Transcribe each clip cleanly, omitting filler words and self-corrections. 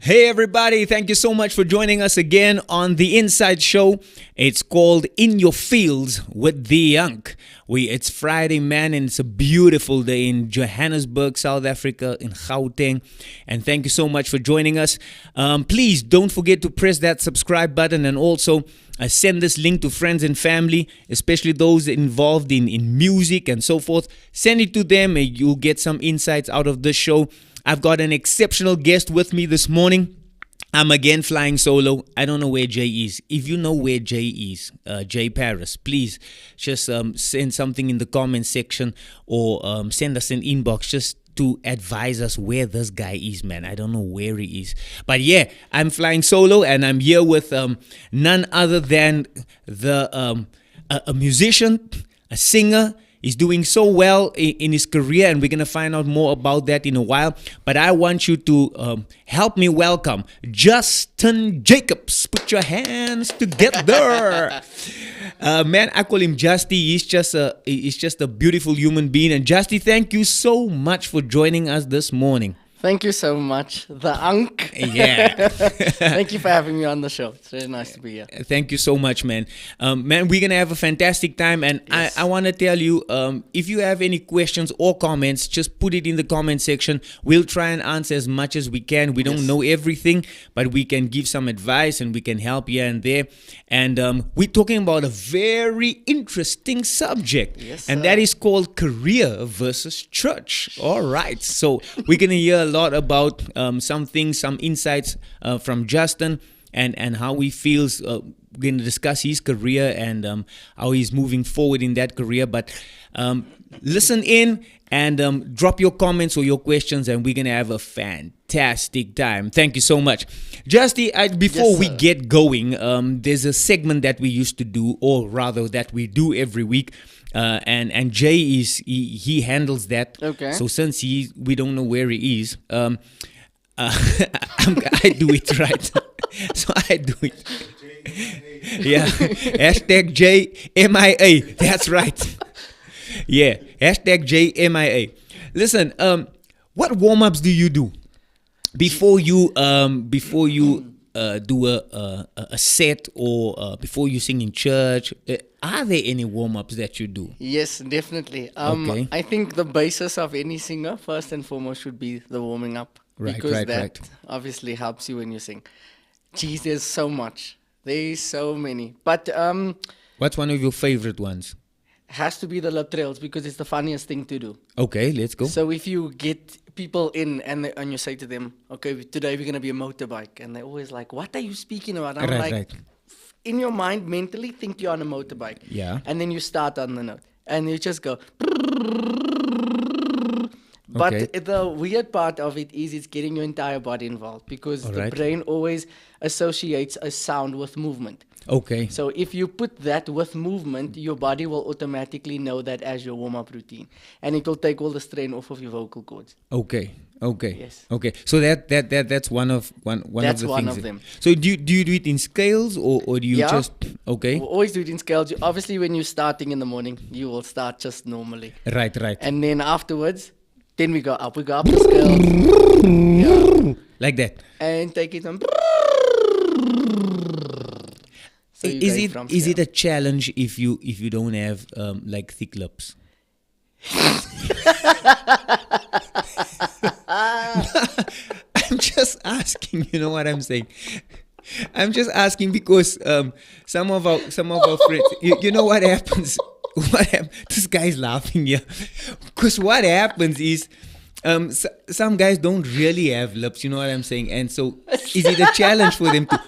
Hey everybody, thank you so much for joining us again on the Inside Show. It's called In Your Fields with the Unk. It's Friday, man, and it's a beautiful day in Johannesburg, South Africa, in Gauteng. And thank you so much for joining us. Please don't forget to press that subscribe button and also send this link to friends and family, especially those involved in music and so forth. Send it to them and you'll get some insights out of this show. I've got an exceptional guest with me this morning. I'm again flying solo. I don't know where Jay is. If you know where Jay is, Jay Paris, please just send something in the comment section or send us an inbox just to advise us where this guy is, man. I don't know where he is. But yeah, I'm flying solo and I'm here with none other than a musician, a singer. He's doing so well in his career, and we're going to find out more about that in a while. But I want you to help me welcome Justin Jacobs. Put your hands together. Man, I call him Justy. He's just a beautiful human being. And Justy, thank you so much for joining us this morning. Thank you so much, the Unk. Yeah. Thank you for having me on the show. It's really nice to be here. Thank you so much, man. Man, we're going to have a fantastic time. And yes. I want to tell you, if you have any questions or comments, just put it in the comment section. We'll try and answer as much as we can. We don't know everything, but we can give some advice and we can help here and there. And we're talking about a very interesting subject. Yes, and that is called career versus church. All right. So we're going to hear a lot about some things, some insights from Justin and how he feels. We're going to discuss his career and how he's moving forward in that career. But listen in and drop your comments or your questions, and we're going to have a fantastic time. Thank you so much. Justy, before we get going, there's a segment that we used to do, or rather that we do every week. And Jay he handles that. Okay. So since we don't know where he is, I do it right. So I do it. Yeah. Hashtag JMIA. That's right. Yeah. Hashtag JMIA. Listen, what warm-ups do you do before you do a set or before you sing in church? Are there any warm-ups that you do? Yes, definitely. Okay. I think the basis of any singer, first and foremost, should be the warming up. Because that obviously helps you when you sing. Geez, there's so much. There's so many. But what's one of your favorite ones? Has to be the lip trails because it's the funniest thing to do. Okay, let's go. So if you get people in and you say to them, okay, today we're going to be a motorbike. And they're always like, what are you speaking about? I'm like, in your mind, mentally, think you're on a motorbike. Yeah. And then you start on the note. And you just go. But the weird part of it is it's getting your entire body involved because the brain always associates a sound with movement. Okay. So if you put that with movement, your body will automatically know that as your warm-up routine. And it will take all the strain off of your vocal cords. Okay. Yes. Okay. So that's one of the things. That's one of them. So do you do it in scales or do you just okay? We'll always do it in scales. Obviously, when you're starting in the morning, you will start just normally. Right. And then afterwards, then we go up. We go up the scale. Yeah. Like that. And take it on. So is it a challenge if you don't have like thick lips? I'm just asking, you know what I'm saying? I'm just asking because some of our friends, you know what happens? This guy's laughing here. Because what happens is some guys don't really have lips, you know what I'm saying? And so is it a challenge for them to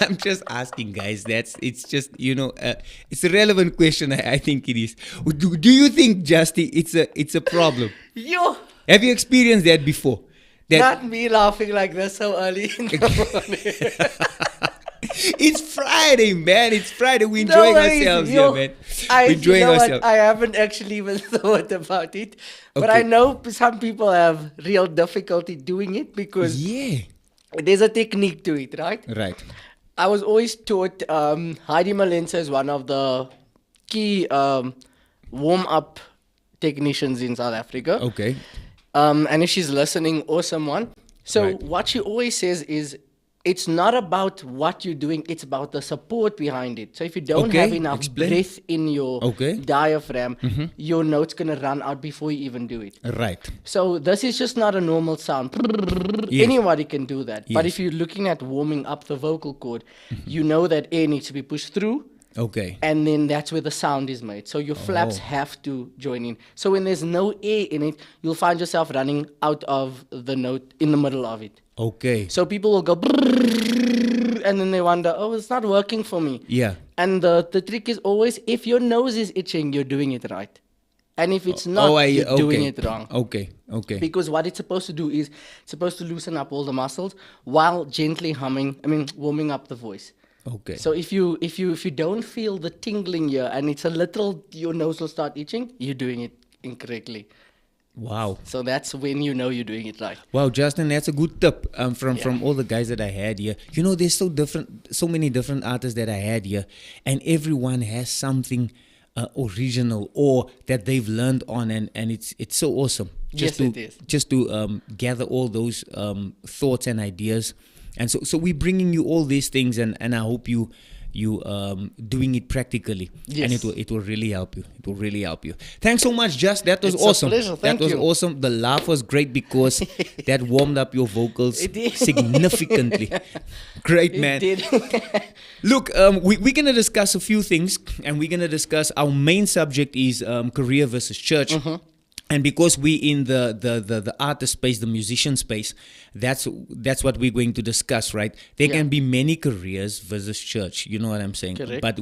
I'm just asking, guys. It's just, it's a relevant question. I think it is. Do you think, Justy, it's a problem? Have you experienced that before? Not me laughing like this so early in the morning. It's Friday, man. It's Friday. We're enjoying ourselves here, man. We're enjoying ourselves. I haven't actually even thought about it. But I know some people have real difficulty doing it because there's a technique to it, right? Right. I was always taught Heidi Malenza is one of the key warm-up technicians in South Africa. Okay. And if she's listening or someone, So what she always says is, it's not about what you're doing, it's about the support behind it. So if you don't have enough breath in your diaphragm, your note's going to run out before you even do it. Right. So this is just not a normal sound. Anybody can do that. But if you're looking at warming up the vocal cord, you know that air needs to be pushed through. Okay. And then that's where the sound is made. So your flaps have to join in. So when there's no air in it, you'll find yourself running out of the note in the middle of it. Okay. So people will go and then they wonder, oh, it's not working for me. Yeah. And the trick is always, if your nose is itching, you're doing it right. And if it's not, you're doing it wrong. Okay. Because what it's supposed to do is, it's supposed to loosen up all the muscles while gently warming up the voice. Okay. So if you don't feel the tingling here and it's a little, your nose will start itching, you're doing it incorrectly. Wow. So that's when you know you're doing it right. Wow, Justin, that's a good tip from all the guys that I had here. You know, there's so many different artists that I had here, and everyone has something original or that they've learned on, and it's so awesome. Just to gather all those thoughts and ideas. And so we're bringing you all these things, and I hope you doing it practically, and it will really help you. It will really help you. Thanks so much, Just. That was awesome. A pleasure. Thank you. That was awesome. The laugh was great because that warmed up your vocals significantly. Great, man. It did. Look, we're gonna discuss a few things, and we're gonna discuss our main subject is career versus church. Mm-hmm. And because we in the artist space, the musician space, that's what we're going to discuss, right? There can be many careers versus church. You know what I'm saying? Correct. But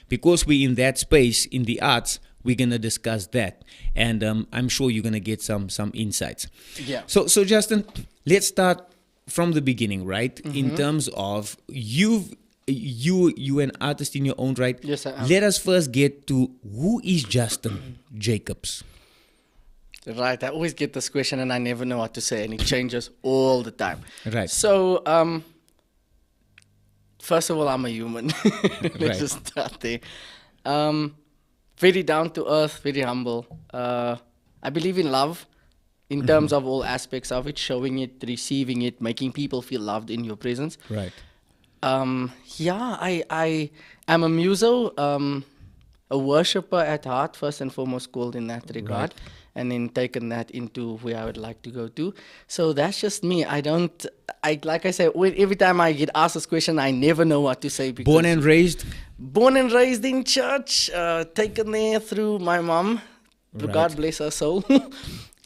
because we in that space, in the arts, we're gonna discuss that, and I'm sure you're gonna get some insights. Yeah. So Justin, let's start from the beginning, right? Mm-hmm. In terms of you an artist in your own right. Yes, I am. Let us first get to who is Justin Jacobs. Right, I always get this question and I never know what to say, and it changes all the time. Right. So, first of all, I'm a human. Let's just start there. Very down to earth, very humble. I believe in love in terms of all aspects of it, showing it, receiving it, making people feel loved in your presence. Right. I am a muso, a worshipper at heart, first and foremost, called in that regard. Right. And then taken that into where I would like to go to. So that's just me. Like I said, every time I get asked this question, I never know what to say. Born and raised? Born and raised in church, taken there through my mom. Right. God bless her soul.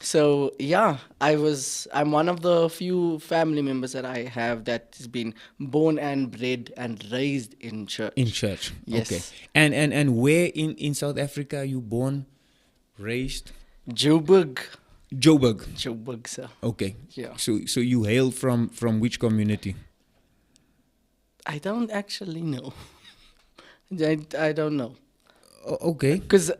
So yeah, I'm one of the few family members that I have that has been born and bred and raised in church. In church, yes. Okay. And where in South Africa are you born, raised? Joburg, sir. Okay. Yeah. So you hail from which community? I don't actually know. I don't know. Okay. Because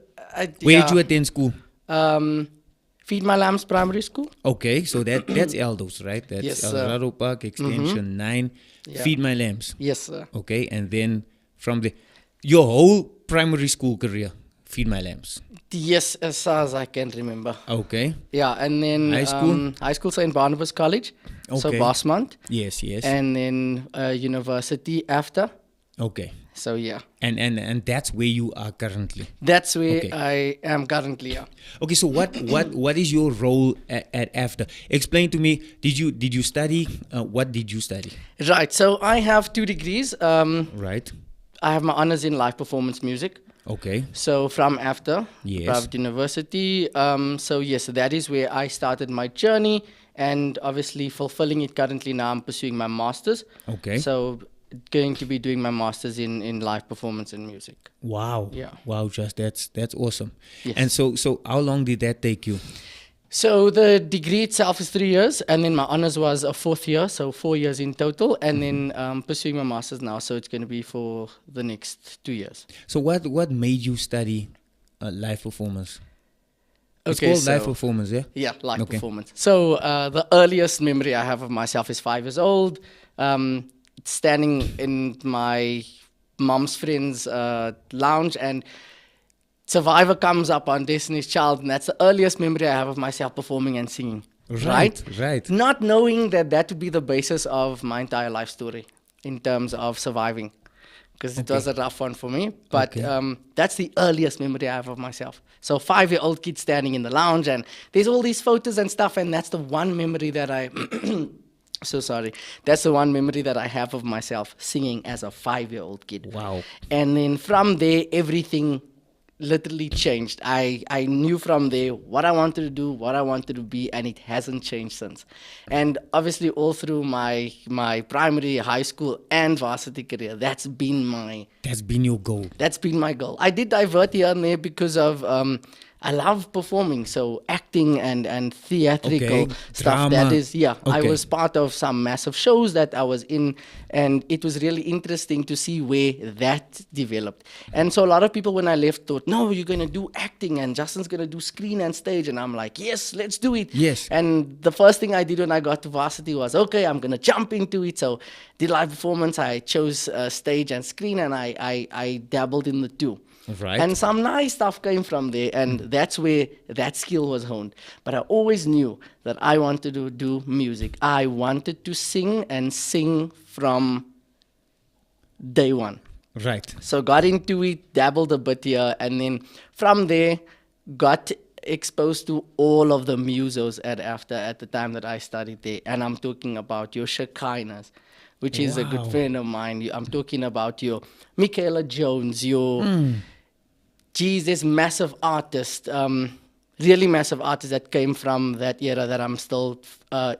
where did you attend school? Feed My Lambs Primary School. Okay, so that's Eldos, right? That's yes, Eldorado Park Extension 9. Yeah. Feed My Lambs. Yes, sir. Okay, and then from your whole primary school career, Feed My Lambs. Yes, as far as I can remember. Okay. Yeah, and then high school St. Barnabas College. Okay. So Bosmont. Yes. And then university after. Okay. So yeah. And that's where you are currently. That's where I am currently. Yeah. Okay, so what is your role at after? Explain to me. Did you study? What did you study? Right. So I have 2 degrees. Right. I have my honors in live performance music. Okay. So from after private university, so yes, that is where I started my journey, and obviously fulfilling it currently. Now I'm pursuing my master's. Okay. So going to be doing my master's in live performance and music. Wow. Yeah. Wow, just that's awesome. Yes. And so how long did that take you? So the degree itself is 3 years, and then my honors was a 4th year, so 4 years in total, and then pursuing my master's now, so it's going to be for the next 2 years. So what made you study live performance? It's Okay, called live performance, yeah? Yeah, live performance. So the earliest memory I have of myself is 5 years old, standing in my mom's friend's lounge, and Survivor comes up on Destiny's Child, and that's the earliest memory I have of myself performing and singing. Right. Not knowing that that would be the basis of my entire life story in terms of surviving, because it was a rough one for me. But that's the earliest memory I have of myself. So 5-year-old kid standing in the lounge, and there's all these photos and stuff, and that's the one memory that I so sorry. That's the one memory that I have of myself singing as a 5-year-old kid. Wow. And then from there, everything literally changed. I knew from there what I wanted to do, what I wanted to be, and it hasn't changed since. And obviously all through my primary, high school, and varsity career, that's been your goal. That's been my goal. I did divert here and there because of I love performing, so acting and theatrical stuff. Drama. That is, I was part of some massive shows that I was in, and it was really interesting to see where that developed. And so a lot of people when I left thought, no, you're going to do acting and Justin's going to do screen and stage. And I'm like, yes, let's do it. Yes. And the first thing I did when I got to varsity was, okay, I'm going to jump into it. So did live performance, I chose stage and screen, and I dabbled in the two. Right. And some nice stuff came from there, and that's where that skill was honed. But I always knew that I wanted to do music. I wanted to sing and sing from day one. Right. So got into it, dabbled a bit here, and then from there got exposed to all of the musos at the time that I studied there. And I'm talking about your Shekinahs, which is a good friend of mine. I'm talking about your Michaela Jones, your... Geez, there's massive artists, really massive artists that came from that era that I'm still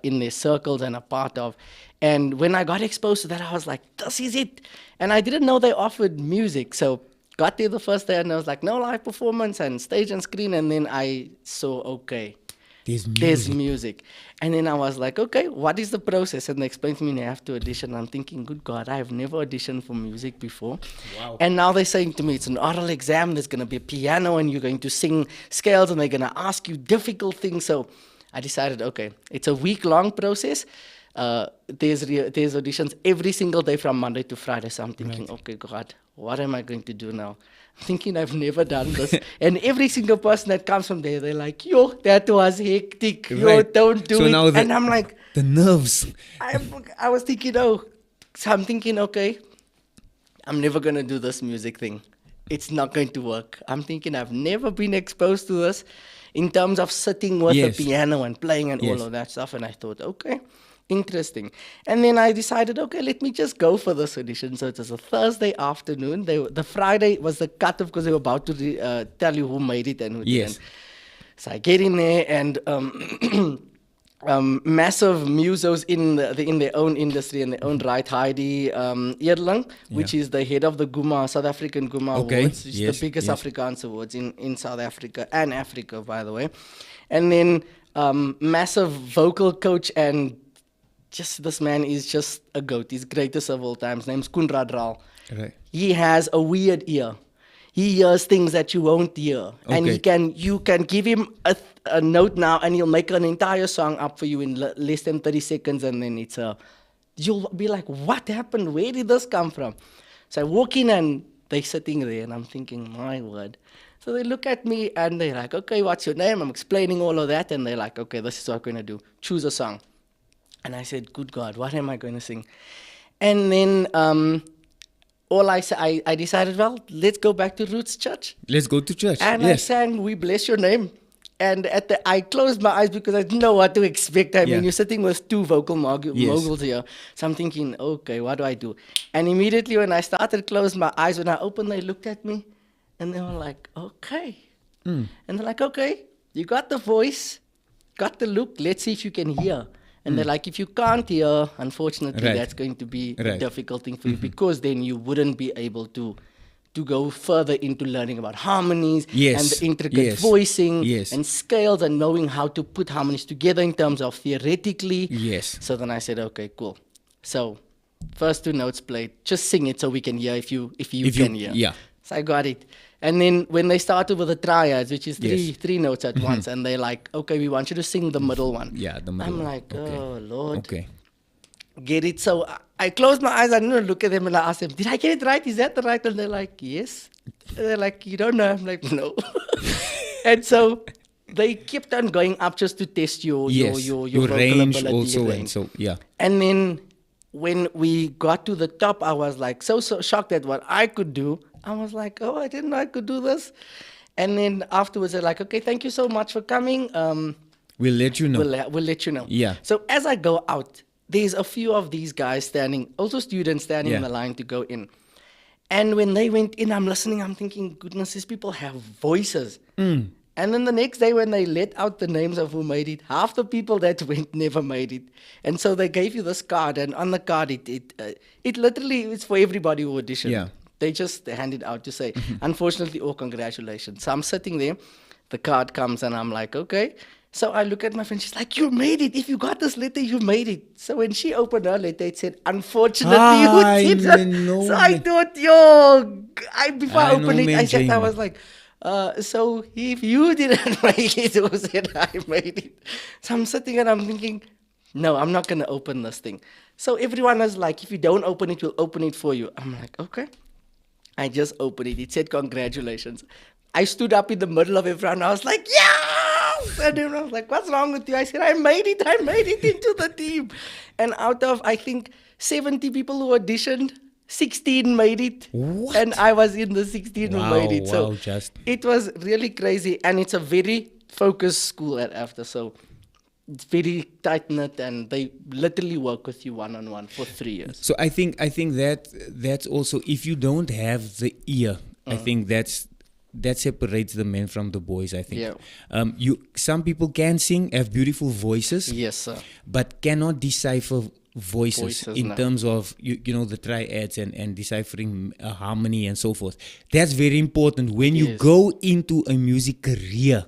in their circles and a part of. And when I got exposed to that, I was like, this is it. And I didn't know they offered music. So got there the first day and I was like, no live performance and stage and screen. And then I saw, okay, there's music. And then I was like, okay, what is the process? And they explained to me, you have to audition. I'm thinking, good God, I have never auditioned for music before. Wow. And now they're saying to me, it's an oral exam, there's going to be a piano, and you're going to sing scales, and they're going to ask you difficult things. So I decided, okay, it's a week-long process. There's auditions every single day from Monday to Friday. So I'm thinking, okay, God, what am I going to do now? I'm thinking I've never done this. And every single person that comes from there, they're like, yo, that was hectic. Yo, don't do it. Now and I'm like... The nerves. I was thinking, so I'm thinking, okay, I'm never going to do this music thing. It's not going to work. I'm thinking I've never been exposed to this in terms of sitting with a piano and playing and all of that stuff. And I thought, okay, interesting. And then I decided, okay, let me just go for this audition. So it was a Thursday afternoon. The Friday was the cutoff because they were about to tell you who made it and who didn't. So I get in there and massive musos in their own industry in their own right. Heidi Earlang, which is the head of the Guma, South African Guma Awards. It's the biggest Afrikaans awards in South Africa and Africa, by the way. And then massive vocal coach, and just this man is just a goat. He's greatest of all times. His name's Koenraad Raal. Right. He has a weird ear. He hears things that you won't hear. And you can give him a note now and he'll make an entire song up for you in less than 30 seconds. And then you'll be like, what happened? Where did this come from? So I walk in and they're sitting there and I'm thinking, my word. So they look at me and they're like, okay, what's your name? I'm explaining all of that. And they're like, okay, this is what we're going to do. Choose a song. And I said, good God, what am I going to sing? And then I decided, well, let's go back to Roots Church. Let's go to church. And I sang, We Bless Your Name. And I closed my eyes because I didn't know what to expect. I mean, you're sitting with two vocal moguls here. So I'm thinking, okay, what do I do? And immediately when I started closing my eyes, when I opened, they looked at me and they were like, okay. And they're like, okay, you got the voice, got the look, let's see if you can hear. And they're like, if you can't hear, unfortunately, that's going to be a difficult thing for you, because then you wouldn't be able to go further into learning about harmonies and the intricate voicing and scales and knowing how to put harmonies together in terms of theoretically. So then I said, okay, cool. So first two notes played, just sing it so we can hear if you can hear. So I got it. And then when they started with the triads, which is three notes at once, and they're like, okay, we want you to sing the middle one. The middle I'm one. like, oh, Lord. Okay. Get it? So I closed my eyes, I didn't look at them, and I asked them, did I get it right? Is that the right? And they're like, yes. And they're like, you don't know? I'm like, no. And so they kept on going up just to test your Your vocal range ability also, and range. so yeah. And then when we got to the top, I was like so shocked at what I could do. I was like, oh, I didn't know I could do this. And then afterwards, they're like, okay, thank you so much for coming. We'll let you know. We'll let you know. Yeah. So as I go out, there's a few of these guys standing, also students standing in Yeah. the line to go in. And when they went in, I'm listening, I'm thinking, goodness, these people have voices. Mm. And then the next day when they let out the names of who made it, half the people that went never made it. And so they gave you this card, and on the card, it literally is for everybody who auditioned. Yeah. They just hand it out to say, unfortunately, or congratulations. So I'm sitting there, the card comes, and I'm like, okay. So I look at my friend, she's like, you made it. If you got this letter, you made it. So when she opened her letter, it said, unfortunately, you didn't. So I thought, before I opened it, I was like, so if you didn't make it, who said I made it? So I'm sitting and I'm thinking, no, I'm not going to open this thing. So everyone was like, if you don't open it, we'll open it for you. I'm like, okay. I just opened it. It said, congratulations. I stood up in the middle of everyone. I was like, yes! And everyone was like, what's wrong with you? I said, I made it into the team. And out of, I think, 70 people who auditioned, 16 made it. What? And I was in the 16 who made it. So it was really crazy. And it's a very focused school at AFTA. So it's very tight-knit, and they literally work with you one-on-one for 3 years. So I think that's also, if you don't have the ear, I think that separates the men from the boys, I think. Yeah. Some people can sing, have beautiful voices. Yes, sir. But cannot decipher voices in no. terms of the triads and deciphering a harmony and so forth. That's very important when you go into a music career.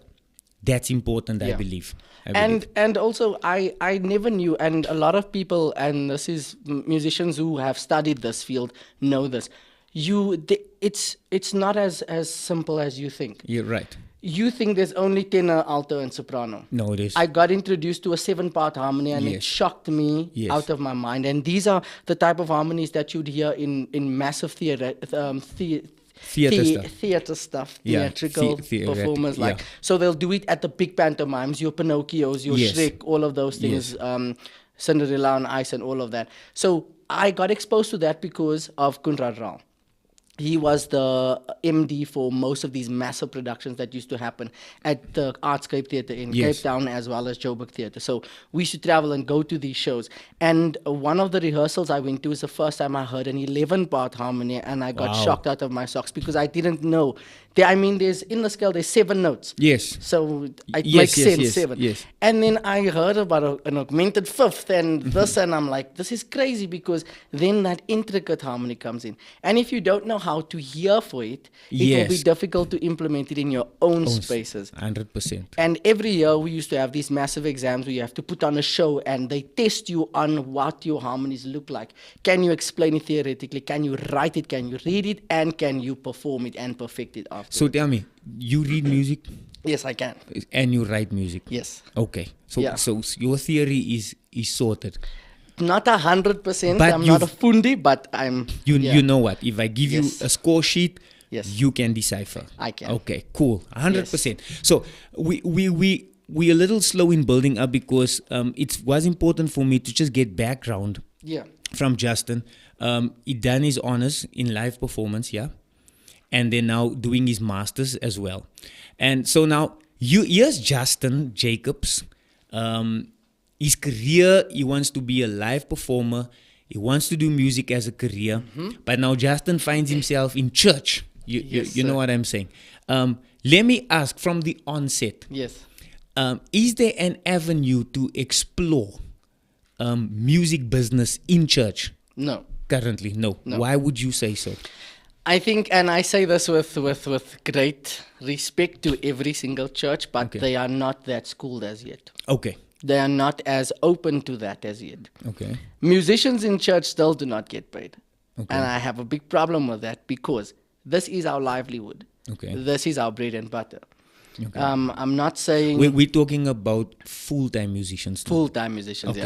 That's important, I believe. And also, I never knew, and a lot of people, and this is musicians who have studied this field know this. It's not as simple as you think. You're right. You think there's only tenor, alto, and soprano. No, it is. I got introduced to a 7-part harmony, and it shocked me out of my mind. And these are the type of harmonies that you'd hear in massive theater stuff, theatrical performers. So they'll do it at the big pantomimes, your Pinocchios, your Shrek, all of those things, Cinderella on Ice and all of that. So I got exposed to that because of Kunrad Rao. He was the MD for most of these massive productions that used to happen at the Artscape Theatre in Cape Town, as well as Joburg Theatre. So we used to travel and go to these shows. And one of the rehearsals I went to was the first time I heard an 11-part harmony, and I got shocked out of my socks because I didn't know. There's in the scale, there's 7 notes. Yes. So it makes sense, 7. Yes. And then I heard about an augmented fifth and this, and I'm like, this is crazy, because then that intricate harmony comes in. And if you don't know how to hear for it, it will be difficult to implement it in your own spaces. 100%. And every year we used to have these massive exams where you have to put on a show, and they test you on what your harmonies look like. Can you explain it theoretically? Can you write it? Can you read it? And can you perform it and perfect it after? So tell me, you read music? Yes, I can. And you write music? Yes. Okay. So your theory is sorted. Not 100%. I'm not a fundi, but I'm... You know what? If I give you a score sheet, you can decipher. I can. Okay, cool. 100%. Yes. So we're a little slow in building up because it was important for me to just get background from Justin. He done his honors in live performance, and then now doing his masters as well. And so now here's Justin Jacobs. His career, he wants to be a live performer. He wants to do music as a career. But now Justin finds himself in church. You know what I'm saying? Let me ask from the onset. Yes. Is there an avenue to explore music business in church? No. Currently, no. Why would you say so? I think, and I say this with great respect to every single church, but they are not that schooled as yet. Okay. They are not as open to that as yet. Okay. Musicians in church still do not get paid. Okay. And I have a big problem with that, because this is our livelihood. Okay. This is our bread and butter. Okay. I'm not saying... We're talking about full-time musicians. Full-time musicians,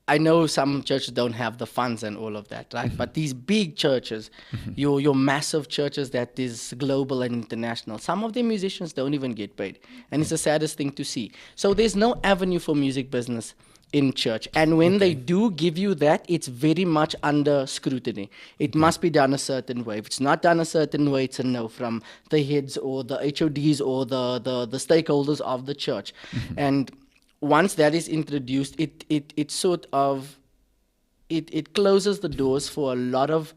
I know some churches don't have the funds and all of that, right? But these big churches, your massive churches that is global and international, some of their musicians don't even get paid. And it's the saddest thing to see. So there's no avenue for music business in church. And when they do give you that, it's very much under scrutiny. It must be done a certain way. If it's not done a certain way, it's a no from the heads or the HODs or the stakeholders of the church. And once that is introduced, it sort of it closes the doors for a lot of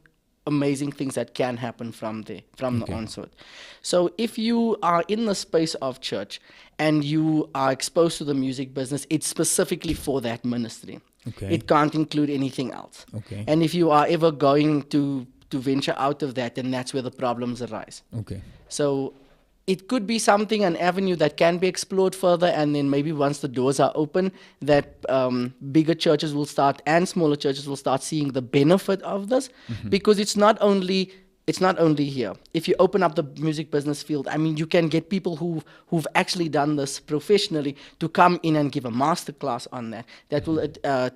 amazing things that can happen from there, from the onset. So if you are in the space of church and you are exposed to the music business, it's specifically for that ministry. It can't include anything else. And if you are ever going to venture out of that, then that's where the problems arise. So it could be something, an avenue that can be explored further, and then maybe once the doors are open, that bigger churches will start and smaller churches will start seeing the benefit of this, because it's not only here. If you open up the music business field, I mean, you can get people who've actually done this professionally to come in and give a masterclass on that. That will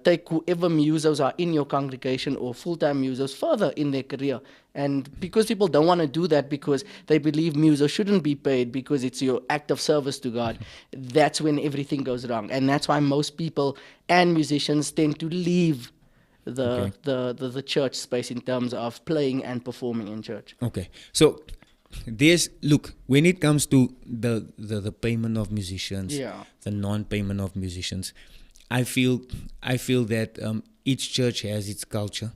take whoever musos are in your congregation or full-time musos further in their career. And because people don't want to do that because they believe musos shouldn't be paid because it's your act of service to God, that's when everything goes wrong. And that's why most people and musicians tend to leave the church space in terms of playing and performing in church. So look, when it comes to the payment of musicians, the non-payment of musicians, I feel that each church has its culture.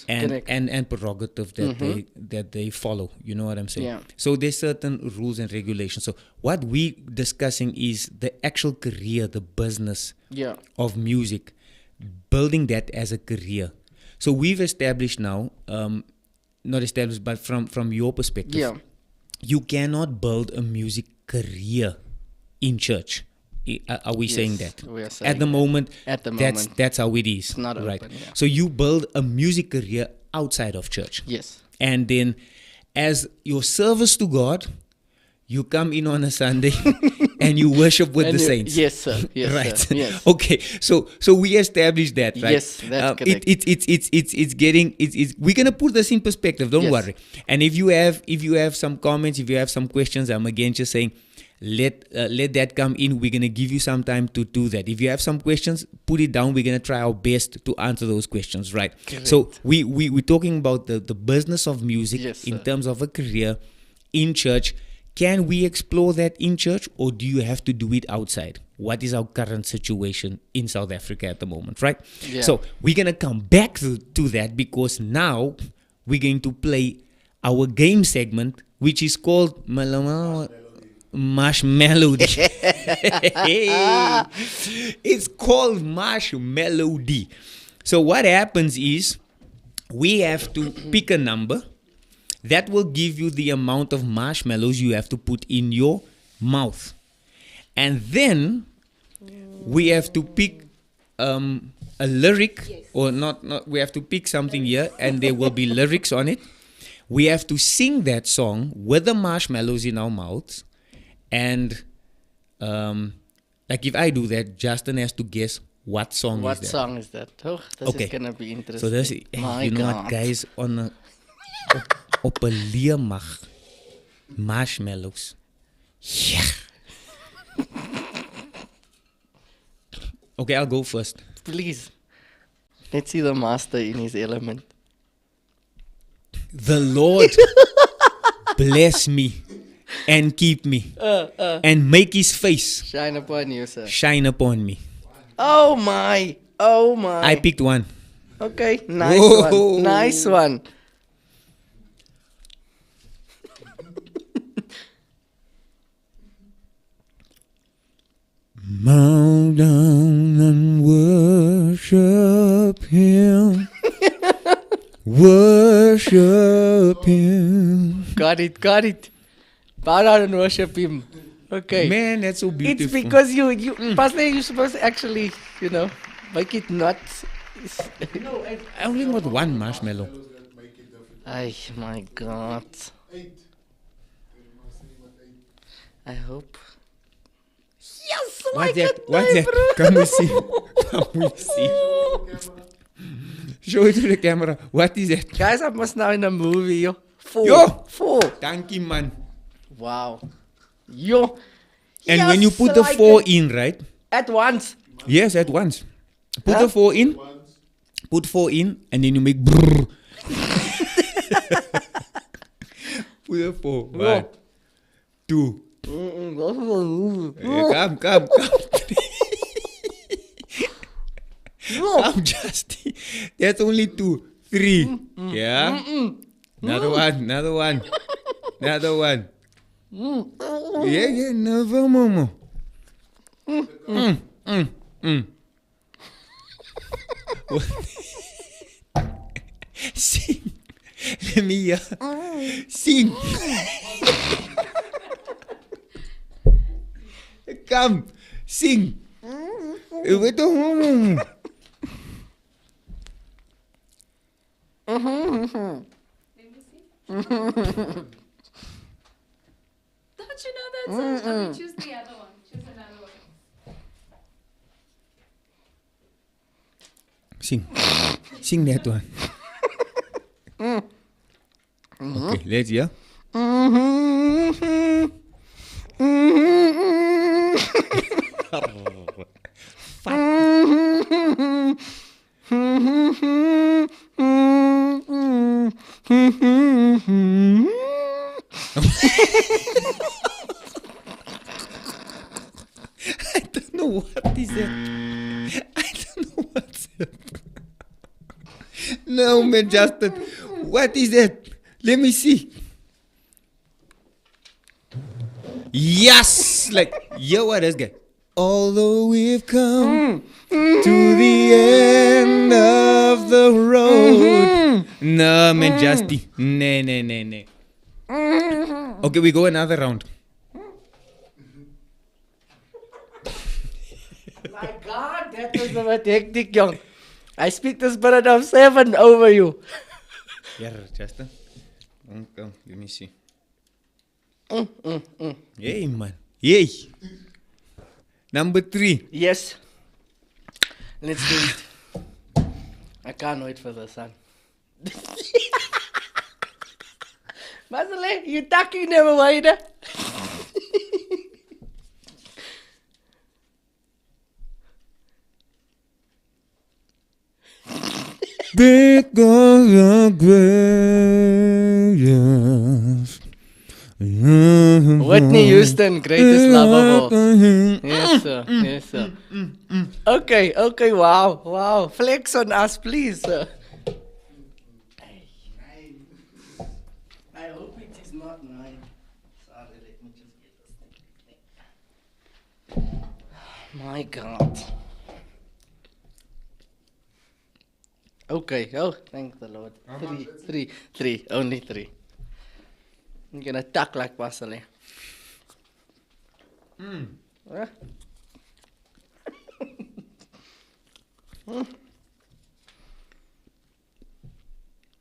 And prerogative that they follow. You know what I'm saying? So there's certain rules and regulations. So what we discussing is the actual career, the business of music, building that as a career. So we've established now, not established, but from your perspective, you cannot build a music career in church. Are we saying that? We are saying at the moment, that's how it is. It's not right. Open, So you build a music career outside of church. And then as your service to God, you come in on a Sunday and you worship with the saints. Yes, sir. Yes, right. Sir. Yes. Okay. So we established that, right? Yes, that's correct. We're gonna put this in perspective. Don't worry. And if you have some comments, if you have some questions, I'm again just saying, let that come in. We're gonna give you some time to do that. If you have some questions, put it down. We're gonna try our best to answer those questions, right? Correct. So we're talking about the business of music in terms of a career in church. Can we explore that in church, or do you have to do it outside? What is our current situation in South Africa at the moment, right? So we're gonna come back to that, because now we're going to play our game segment, which is called Marshmelody. It's called Marshmelody. So what happens is we have to pick a number that will give you the amount of marshmallows you have to put in your mouth. And then we have to pick a lyric, or not we have to pick something here, and there will be lyrics on it. We have to sing that song with the marshmallows in our mouths. And like if I do that, Justin has to guess what song is that. What song is that? Oh, this is gonna be interesting. So this, you know what, guys, on op 'n leemag marshmallows. Yeah. Okay, I'll go first. Please. Let's see the master in his element. The Lord bless me and keep me and make his face shine upon you, sir. Shine upon me. Oh my. I picked one. Okay, nice one. Nice one. Bow down and worship him. Worship him. Got it. Bow down and worship him. Okay. Man, that's so beautiful. It's because Pastor, you're supposed to actually, make it not. No, I only got one marshmallow. Oh my God. I hope. Yes, What's that? Come we see. Show it to the camera. What is it? Guys, I must now in a movie, yo. Four. Yo! Four. Thank you, man. Wow. Yo. And when Yes, you put the like 4 it. in, right? At once. Yes, at once. Put Huh? the 4 in. Put 4 in, and then you make brrr. Put the 4. Yeah. 1, 2. That's a movie. Come. Come, Justin. That's only 2. 3. Yeah. Another one. Yeah. Another more. Sing. Let me hear. Sing. Come. Sing. Wait a moment. Let me see. Don't you know that song? Okay, choose the other one. Choose another one. Sing that one. Okay, let's hear. I don't know what is that. I don't know what's that. No, man, Justin. What is that? Let me see. Yes! Like, yo, what is that? Although we've come to the end of the road. No, man, Justin. Nah. Okay, we go another round. My God, that was a bit hectic, young. I speak the spirit of 7 over you. Yeah, Justin. Come, let me see. Yay, man. Yay. Number 3. Yes. Let's do it. I can't wait for the sun. Masale, you talking never wider. Because of grace. Whitney Houston, greatest love of all. Yes, sir. Okay, wow. Flex on us, please, sir. I hope it is not 9. Sorry, let me just get this thing. My God. Okay, thank the Lord. 3, only 3. I'm gonna tuck like Pasale. Huh?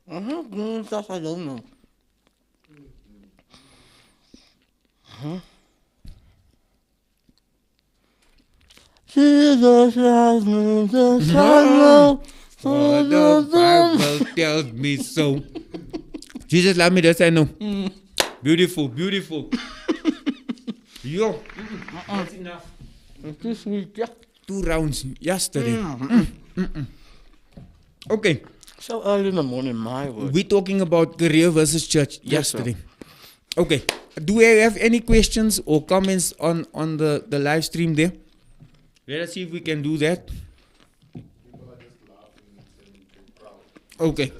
That's I don't know. Jesus has me the sorrow. For the Bible tells me so. Jesus love me, that's I know. Beautiful. Yo. That's enough. This week, yeah. 2 rounds yesterday. Okay. So early in the morning, my word. We're talking about career versus church Yes, sir. yesterday. Okay. Do we have any questions or comments on the live stream there? Let us see if we can do that. Okay.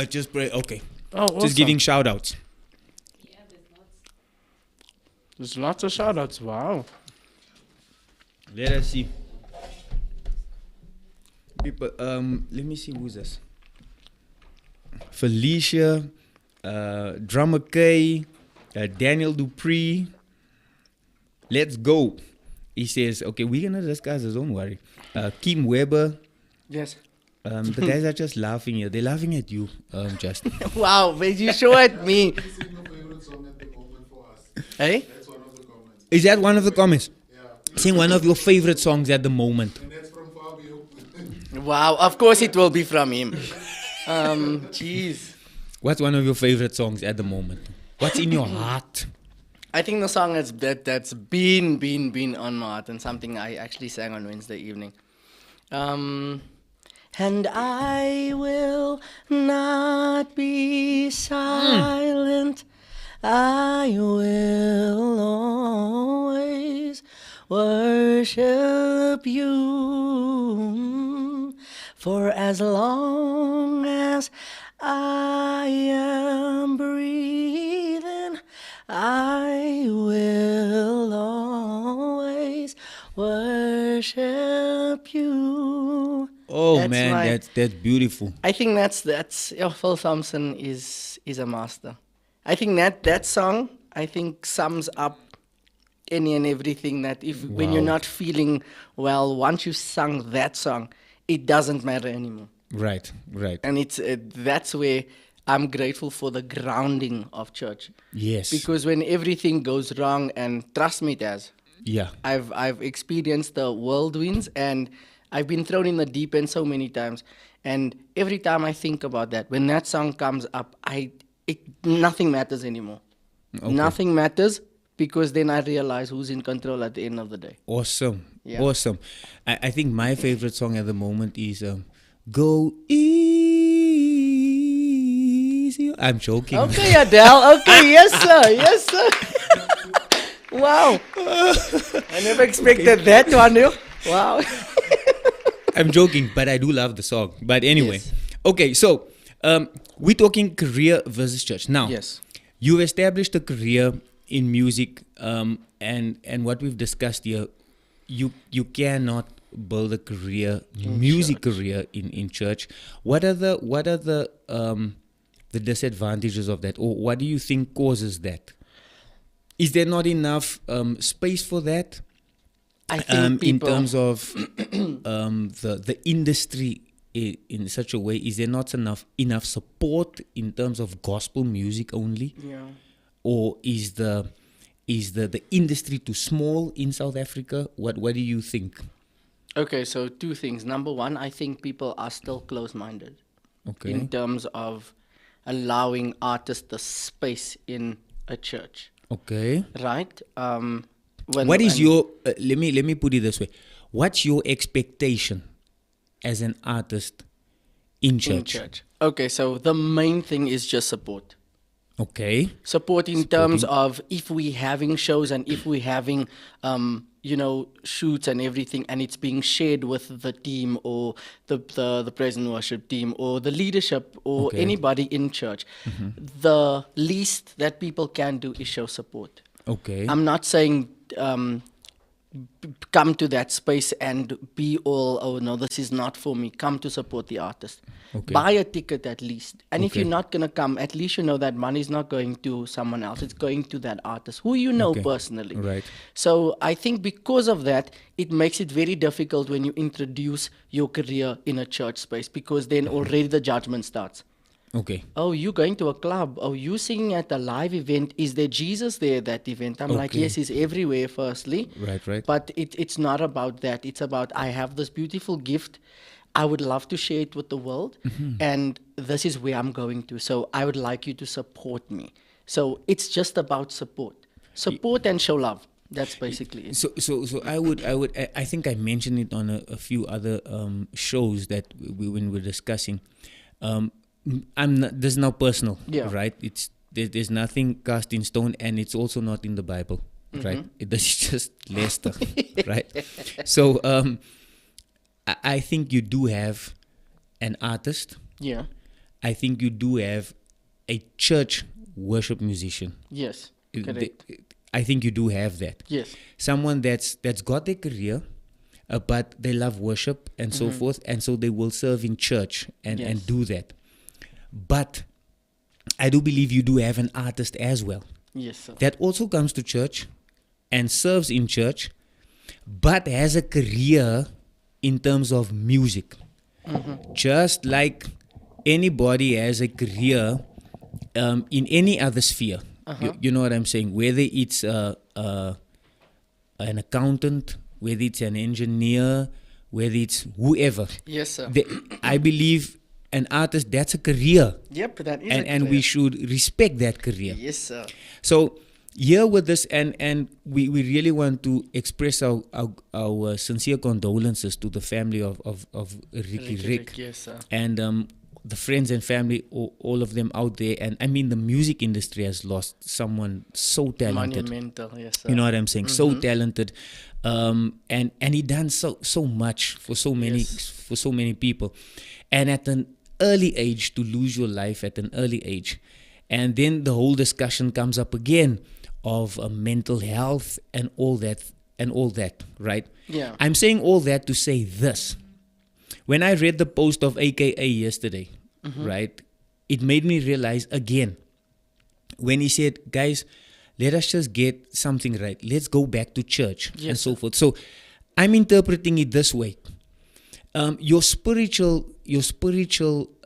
Just pray. Okay. Oh, awesome. Just giving shout outs. Yeah, there's lots. There's lots of shout outs. Wow. Let us see. People, let me see who's this. Felicia, Drummer K, Daniel Dupree. Let's go. He says, okay, we're gonna discuss this, don't worry. Kim Weber. Yes. The guys are just laughing here. They're laughing at you, Justin. Wow, but you show at me. This is my favorite song at the moment for us. Hey? That's one of the comments. Is that one of the comments? Yeah. Sing one of your favorite songs at the moment. And that's from Fabio. Wow, of course it will be from him. Jeez. What's one of your favorite songs at the moment? What's in your heart? I think the song that's been on my heart and something I actually sang on Wednesday evening. And I will not be silent. I will always worship you. For as long as I am breathing, I will always worship you. Oh That's man, my- that's beautiful. I think that's Phil Thompson is a master. I think that song sums up any and everything that when you're Wow. not feeling well, once you sung that song, it doesn't matter anymore. Right. And that's where I'm grateful for the grounding of church. Yes. Because when everything goes wrong, and trust me, it has. Yeah. I've experienced the whirlwinds, and I've been thrown in the deep end so many times. And every time I think about that, when that song comes up, nothing matters anymore. Okay. Nothing matters, because then I realize who's in control at the end of the day. Awesome. Yeah. Awesome. I think my favorite song at the moment is Go Easy. I'm joking. Okay, Adele. Okay, yes, sir. Yes, sir. Wow. I never expected that one. You. Wow. I'm joking, but I do love the song. But anyway. Yes. Okay, so we're talking career versus church. Now, Yes. you've established a career in music, and what we've discussed here, you cannot build a career, music career in church. What are the disadvantages of that, or what do you think causes that? Is there not enough space for that? I think In people. terms of the industry in such a way, is there not enough support in terms of gospel music only? Yeah. Or is the industry too small in South Africa? What do you think? Okay, so two things. Number one, I think people are still close-minded Okay. in terms of allowing artists the space in a church, Okay. right? What is your let me put it this way. What's your expectation as an artist in church? in church? Okay, so the main thing is just support. Okay. Support in terms of if we're having shows and if we're having, shoots and everything, and it's being shared with the team or the praise and worship team or the leadership or Okay. anybody in church. The least that people can do is show support. Okay. I'm not saying come to that space and be all, oh no, this is not for me. Come to support the artist. Okay. Buy a ticket at least. And if Okay. you're not going to come, at least you know that money is not going to someone else. It's going to that artist who you know Okay. personally. Right. So I think because of that, it makes it very difficult when you introduce your career in a church space, because then already the judgment starts. Okay. Oh, you going to a club? Oh, you singing at a live event? Is there Jesus there at that event? I'm like, Okay. yes, he's everywhere, firstly. Right. But it's not about that. It's about, I have this beautiful gift. I would love to share it with the world. And this is where I'm going to. So I would like you to support me. So it's just about support. Support and show love. That's basically it. So I think I mentioned it on a few other shows that when we're discussing. This is now personal, Yeah. right? There's nothing cast in stone, and it's also not in the Bible, right? This is just Lester, right? So I think you do have an artist. Yeah. I think you do have a church worship musician. Yes. The- Correct. I think you do have that. Yes. Someone that's got their career, but they love worship and so forth, and so they will serve in church and Yes. do that. But I do believe you do have an artist as well Yes, sir. that also comes to church and serves in church, but has a career in terms of music. Just like anybody has a career in any other sphere. You know what I'm saying? Whether it's an accountant, whether it's an engineer, whether it's whoever. Yes, sir. I believe an artist, that's a career. Yep, that is And we should respect that career. Yes, sir. So here with this, and we really want to express our sincere condolences to the family of Riky Rick. Yes, sir. And the friends and family, all of them out there. And I mean, the music industry has lost someone so talented. Monumental, yes, sir. You know what I'm saying? So talented, and he done so much for so many people, and at an early age, to lose your life at an early age, and then the whole discussion comes up again of mental health and all that, right? Yeah. I'm saying all that to say this. When I read the post of AKA yesterday, right, it made me realize again, when he said, guys, let us just get something right. Let's go back to church and so forth. So I'm interpreting it this way. Your spiritual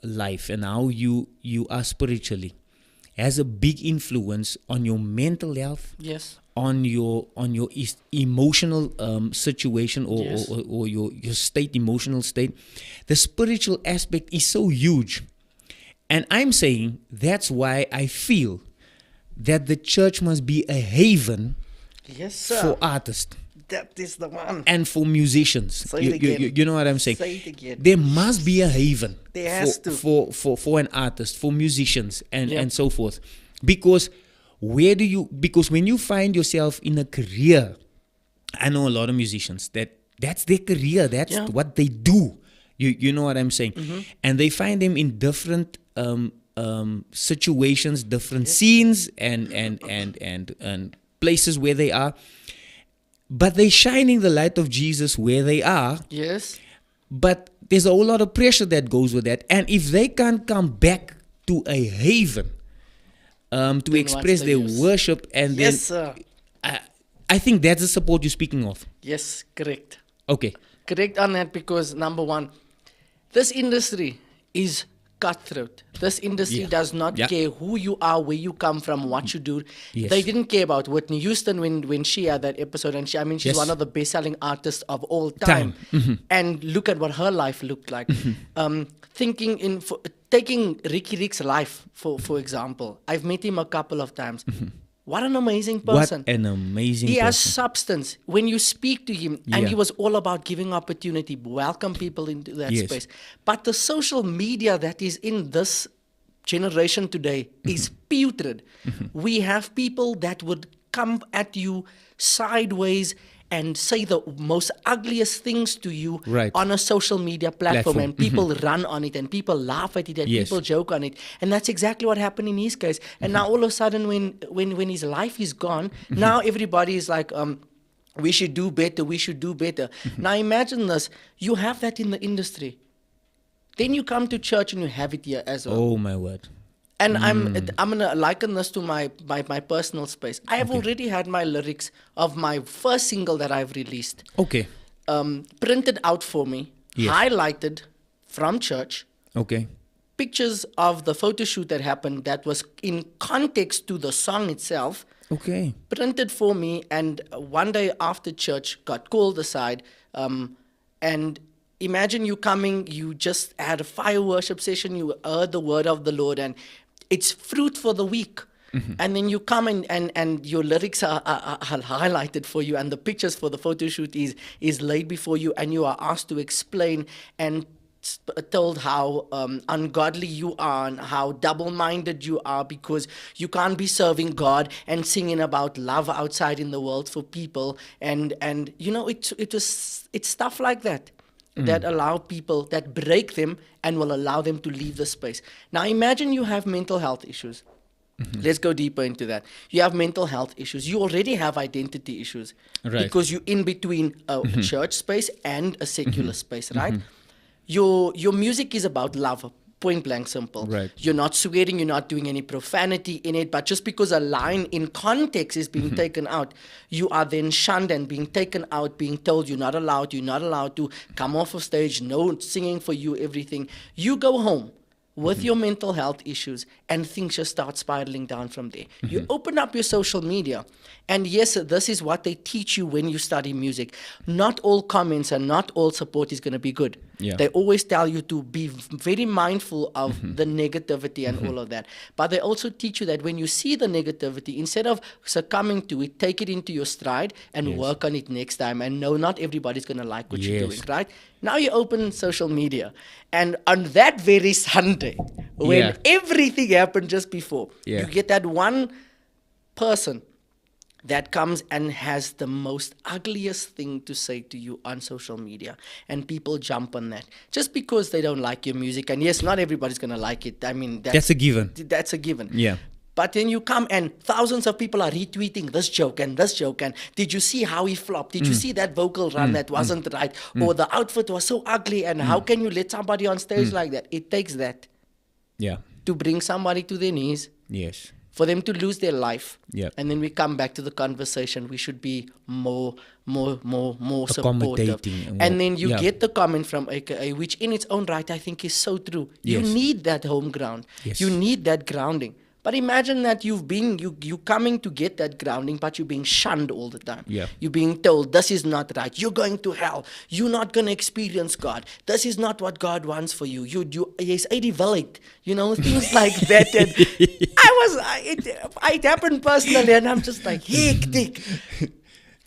life and how you are spiritually has a big influence on your mental health, Yes. on your emotional situation or your emotional state. The spiritual aspect is so huge. And I'm saying that's why I feel that the church must be a haven Yes, sir. for artists That is the one. and for musicians. Say it again. You know what I'm saying? Say it again. There must be a haven There has to. for an artist, for musicians and so forth. Because when you find yourself in a career, I know a lot of musicians that's their career, that's what they do. You know what I'm saying? And they find them in different situations, different scenes and places where they are. But they're shining the light of Jesus where they are. Yes. But there's a whole lot of pressure that goes with that. And if they can't come back to a haven to Then express what's the their use? worship, and Yes, sir. I think that's the support you're speaking of. Yes, correct. Okay. Correct on that, because number one, this industry is cutthroat. This industry does not care who you are, where you come from, what you do. Yes. They didn't care about Whitney Houston when she had that episode, and she's Yes. one of the best-selling artists of all time. And look at what her life looked like. Taking Riky Rick's life for example, I've met him a couple of times. What an amazing person. What an amazing He has person. substance. When you speak to him, and Yeah. he was all about giving opportunity, welcome people into that Yes. space. But the social media that is in this generation today is putrid. We have people that would come at you sideways and say the most ugliest things to you Right. on a social media platform. And people run on it, and people laugh at it, and Yes. people joke on it. And that's exactly what happened in his case. And now all of a sudden, when his life is gone, now everybody is like, we should do better, we should do better. Now imagine this, you have that in the industry. Then you come to church and you have it here as well. Oh my word. And I'm gonna liken this to my personal space. I have already had my lyrics of my first single that I've released Okay. printed out for me, Yes. highlighted from church, Okay. pictures of the photo shoot that happened that was in context to the song itself, Okay. printed for me, and one day after church got called aside, and imagine you coming, you just had a fire worship session, you heard the word of the Lord, and it's fruit for the week. And then you come and your lyrics are highlighted for you, and the pictures for the photo shoot is laid before you, and you are asked to explain and told how ungodly you are and how double-minded you are, because you can't be serving God and singing about love outside in the world for people, and you know, it's stuff like that that allow people, that break them and will allow them to leave the space. Now imagine you have mental health issues. Let's go deeper into that. You have mental health issues. You already have identity issues, Right. because you're in between a church space and a secular space, right? Your music is about love, point blank simple. Right. You're not swearing, you're not doing any profanity in it, but just because a line in context is being taken out, you are then shunned and being taken out, being told you're not allowed to come off of stage, no singing for you, everything. You go home. with your mental health issues, and things just start spiraling down from there. You open up your social media, and yes, this is what they teach you when you study music. Not all comments and not all support is going to be good. Yeah. They always tell you to be very mindful of the negativity and all of that. But they also teach you that when you see the negativity, instead of succumbing to it, take it into your stride and work on it next time. And no, not everybody's going to like what you're doing, right? Now you open social media, and on that very Sunday, when everything happened just before, you get that one person that comes and has the most ugliest thing to say to you on social media, and people jump on that just because they don't like your music. And yes, not everybody's going to like it. I mean, That's a given. That's a given. Yeah. But then you come and thousands of people are retweeting this joke and this joke. And did you see how he flopped? Did you see that vocal run that wasn't right? Or the outfit was so ugly. And how can you let somebody on stage like that? It takes that Yeah. to bring somebody to their knees, Yes. for them to lose their life. Yeah. And then we come back to the conversation. We should be more supportive. Accommodating And then you yeah. get the comment from AKA, which in its own right I think is so true. You Yes. need that home ground. Yes. You need that grounding. But imagine that you coming to get that grounding, but you're being shunned all the time. Yeah. You're being told, this is not right. You're going to hell. You're not going to experience God. This is not what God wants for you. Yes, things like that. And it happened personally, and I'm just like, hectic.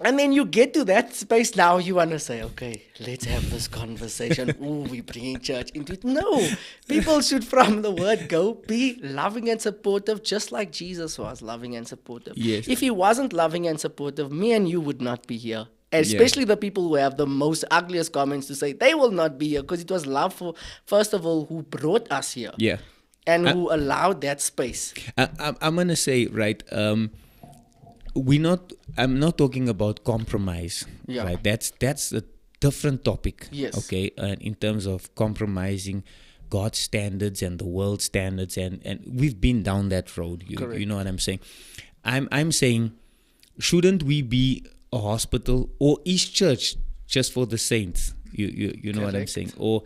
And then you get to that space now, you want to say, okay, let's have this conversation. Ooh, we're bringing church into it. No, people should from the word go be loving and supportive, just like Jesus was loving and supportive. Yes. If he wasn't loving and supportive, me and you would not be here. Especially the people who have the most ugliest comments to say, they will not be here, because it was love for, first of all, who brought us here. Yeah. And who allowed that space. I'm going to say, right, I'm not talking about compromise, Yeah. right? That's a different topic. Yes. Okay, in terms of compromising God's standards and the world's standards, and we've been down that road. You know what I'm saying? I'm saying, shouldn't we be a hospital, or is church just for the saints? You know what I'm saying? Or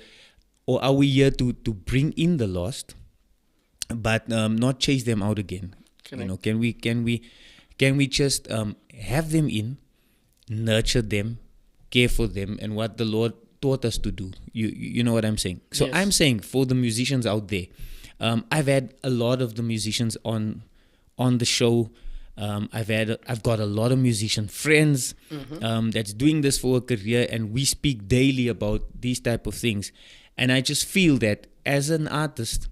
are we here to bring in the lost, but not chase them out again? Correct. Can we just have them in, nurture them, care for them, and what the Lord taught us to do? You know what I'm saying? So Yes. I'm saying, for the musicians out there, I've had a lot of the musicians on the show. I've got a lot of musician friends that's doing this for a career, and we speak daily about these type of things. And I just feel that as an artist,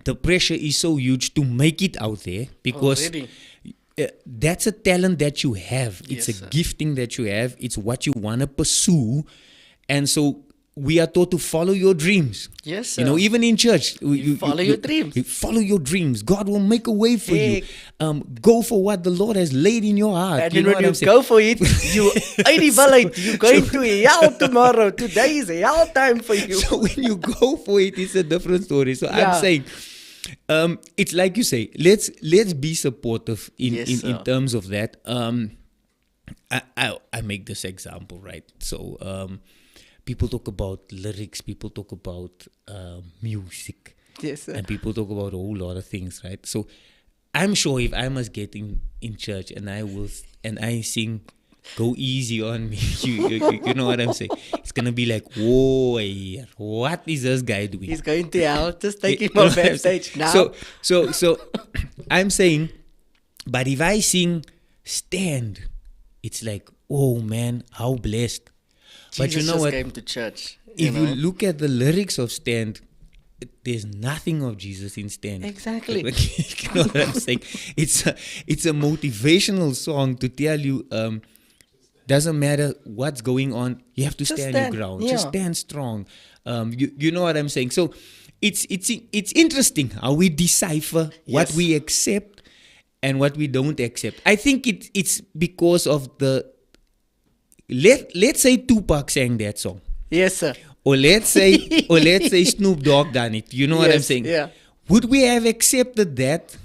the pressure is so huge to make it out there, because Already. That's a talent that you have. It's Yes, a sir. gifting that you have. It's what you want to pursue. And so we are taught to follow your dreams. Yes, You know, sir. even in church. You follow your dreams. you follow your dreams. God will make a way for you. Go for what the Lord has laid in your heart. And you then know when what you I'm saying? go for it, you're going to hell tomorrow. Today is a hell time for you. So when you go for it, it's a different story. So Yeah. I'm saying, it's like you say, let's be supportive in Yes, sir. terms of that. I make this example, right? So people talk about lyrics, people talk about music, Yes, sir. and people talk about a whole lot of things, right? So I'm sure if I must get in church and I sing "Go Easy on Me," you know what I'm saying? It's gonna be like, whoa, what is this guy doing? He's going to hell. Just take him You know off what I'm saying? backstage now. So I'm saying, but if I sing "Stand," it's like, oh man, how blessed. But Jesus you know just what? came to church. If you look at the lyrics of "Stand," there's nothing of Jesus in "Stand." Exactly. You know what I'm saying? It's a motivational song to tell you, doesn't matter what's going on, you have to Just stand stand, your ground. yeah. Just stand strong. You know what I'm saying? So it's interesting how we decipher what Yes. we accept and what we don't accept. I think it's because of the let's say Tupac sang that song. Yes, sir. Or let's say Snoop Dogg done it. You know what I'm Yes, saying? yeah. Would we have accepted that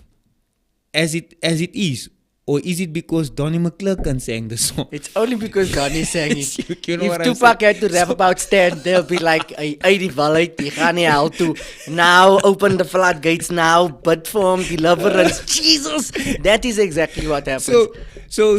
as it is? Or is it because Donnie McClurkin sang the song? It's only because Donnie sang it. You know If what I'm Tupac saying? had to rap about Stan, they'll be like, "Hey, die valheid, die gaan nie hel toe. Now open the floodgates now, bid for him, deliverance." Jesus, that is exactly what happens. So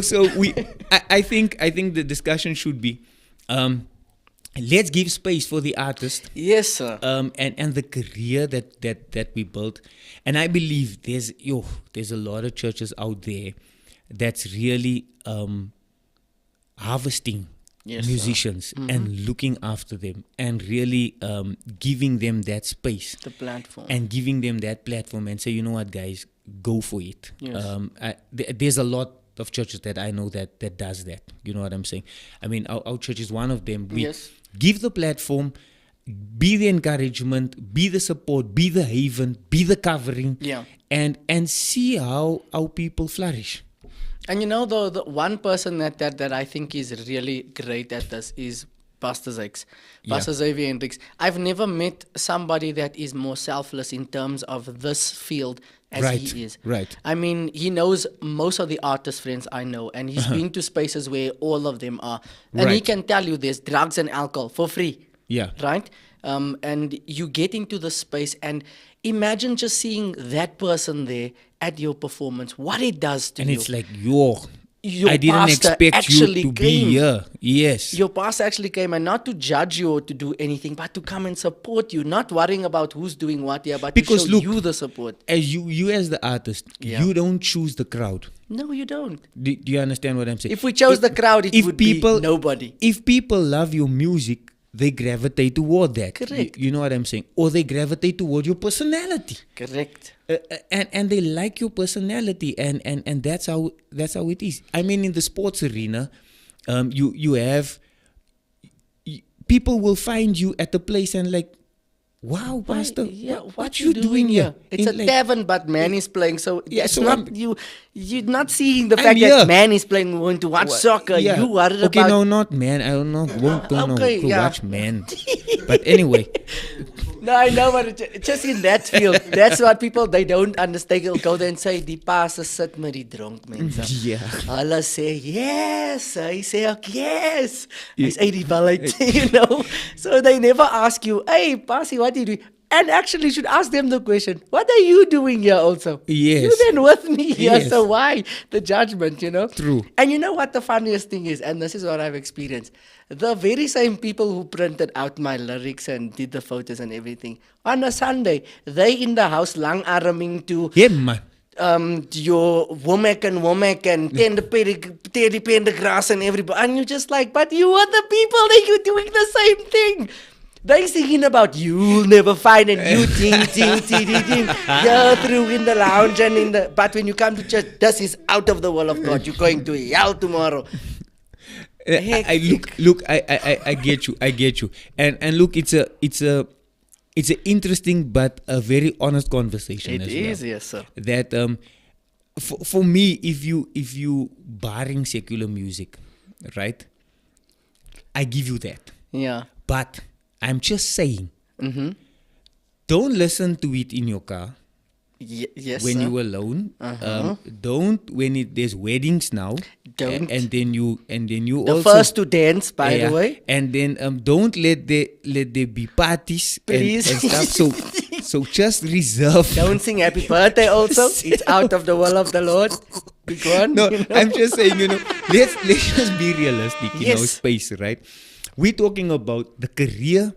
I think the discussion should be, let's give space for the artist. Yes, sir. And the career that we built. And I believe there's a lot of churches out there that's really harvesting Yes, sir. musicians and looking after them and really giving them that space The platform. and giving them that platform and say, you know what, guys, go for it. Yes. There's a lot of churches that I know that does that. You know what I'm saying? I mean, our church is one of them. We Yes. give the platform, be the encouragement, be the support, be the haven, be the covering, Yeah. and see how our people flourish. And you know, the one person that I think is really great at this is Pastor Zakes, Pastor Xavier Hendricks. I've never met somebody that is more selfless in terms of this field as Right, he is. right. I mean, he knows most of the artist friends I know, and he's been to spaces where all of them are. And he Right. can tell you there's drugs and alcohol for free. Yeah. Right? And you get into the space, and imagine just seeing that person there at your performance, what it does to And you. it's like, Your I didn't pastor expect you actually to came. be here. Yes. Your pastor actually came, and not to judge you or to do anything, but to come and support you, not worrying about who's doing what here, but Because to show look, you the support. As you as the artist, Yeah. you don't choose the crowd. No, you don't. Do you understand what I'm saying? If we chose the crowd, it would be nobody. If people love your music, they gravitate toward that. Correct. You know what I'm saying? Or they gravitate toward your personality. Correct. And they like your personality, and that's how it is. I mean, in the sports arena, you have people will find you at the place and like, wow, Pastor, what you doing here? It's In a like- tavern, but man is playing. So Yeah, it's so not I'm- you're not seeing the I'm fact here. that man is playing. We want to watch soccer. Yeah. You worried Okay, about no, not man. I don't know. Won't go Okay, no, yeah. watch man. But anyway, No, I know, but just in that field, that's what people, they don't understand. They'll go there and say, die pastor sit met die dronk mense. yeah. Hulle sê, yes. Hy sê ook, yes. Ja. Hy's uit die bal uit, you know. So they never ask you, hey, Passie, what do you do? And actually should ask them the question, what are you doing here also? Yes. You've been with me here, Yes. so why the judgment, you know? True. And you know what the funniest thing is, and this is what I've experienced. The very same people who printed out my lyrics and did the photos and everything, on a Sunday, they in the house lang-arming to Yeah, man. your womack and Teddy Pendergrass and everybody. And you're just like, but you are the people that you're doing the same thing. They singing about you'll never find it, you ting. You're through in the lounge and but when you come to church, this is out of the will of God. You're going to hell tomorrow. I look. I get you. And look, it's an interesting but a very honest conversation. It as is, well. yes, sir. That for me, if you barring secular music, right? I give you that. Yeah. But I'm just saying, Mm-hmm. don't listen to it in your car Yes, when sir. you're alone. Uh-huh. Don't when there's weddings now. Don't. And then you The also first to dance, by yeah, the way. And then don't let there be parties and Please. stuff. So just reserve. Don't sing happy birthday also. It's out of the will of the Lord. Be gone. No, you know? I'm just saying, let's just be realistic in our Yes. space, right? We're talking about the career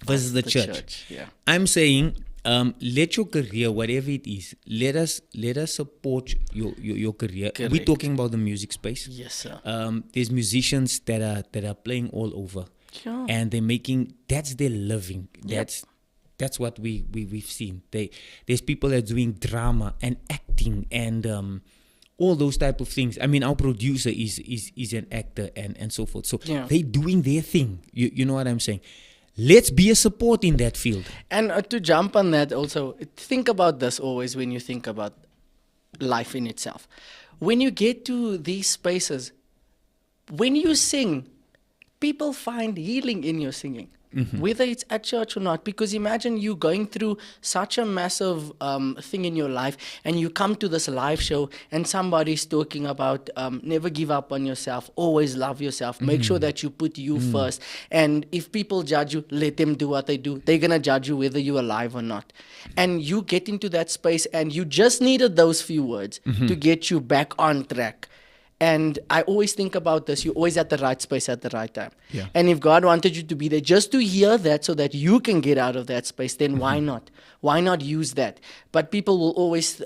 versus the church. Yeah. I'm saying, let your career, whatever it is, let us support your career. We're Correct. talking about the music space. Yes, sir. There's musicians that are playing all over, Sure. and they're making, that's their living. That's what we've seen. There's people that are doing drama and acting and all those type of things. I mean, our producer is an actor and so forth. So Yeah. they doing their thing. You know what I'm saying? Let's be a support in that field. And to jump on that also, think about this always when you think about life in itself. When you get to these spaces, when you sing, people find healing in your singing. Whether it's at church or not, because imagine you going through such a massive thing in your life, and you come to this live show and somebody's talking about never give up on yourself, always love yourself, make sure that you put you first, and if people judge you, let them do what they do. They're gonna judge you whether you're alive or not. And you get into that space, and you just needed those few words to get you back on track. And I always think about this. You're always at the right space at the right time. Yeah. And if God wanted you to be there just to hear that so that you can get out of that space, then why not? Why not use that? But people will always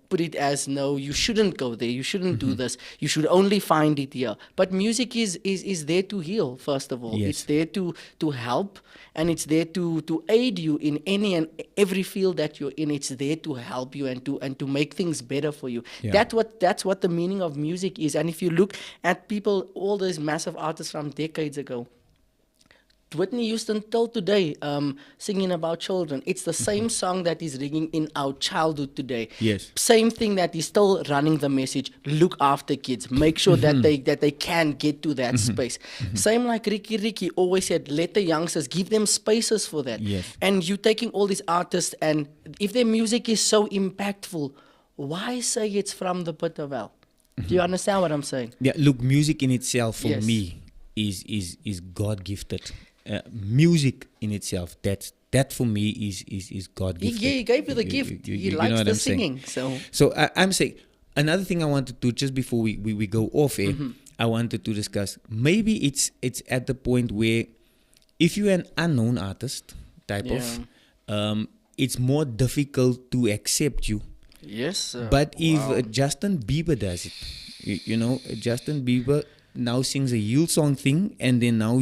put it as, no, you shouldn't go there. You shouldn't do this. You should only find it here. But music is there to heal, first of all. Yes. It's there to help, and it's there to aid you in any and every field that you're in. It's there to help you and to make things better for you. Yeah. That's what the meaning of music is. And if you look at people, all those massive artists from decades ago, Whitney Houston till today singing about children. It's the same song that is ringing in our childhood today. Yes. Same thing that is still running the message. Look after kids. Make sure that they can get to that space. Same like Riky always said, let the youngsters, give them spaces for that. Yes. And you taking all these artists, and if their music is so impactful, why say it's from the pit of hell? Do you understand what I'm saying? Yeah, look, music in itself for Yes. me is God gifted. Music in itself, that for me is God gifted. He gave you the gift. He likes know what the I'm saying? singing. So I'm saying another thing I wanted to, just before we go off air, I wanted to discuss, maybe it's at the point where if you're an unknown artist type of, it's more difficult to accept you. Yes, sir. But if Justin Bieber does it, you know, Justin Bieber now sings a Hillsong thing, and then now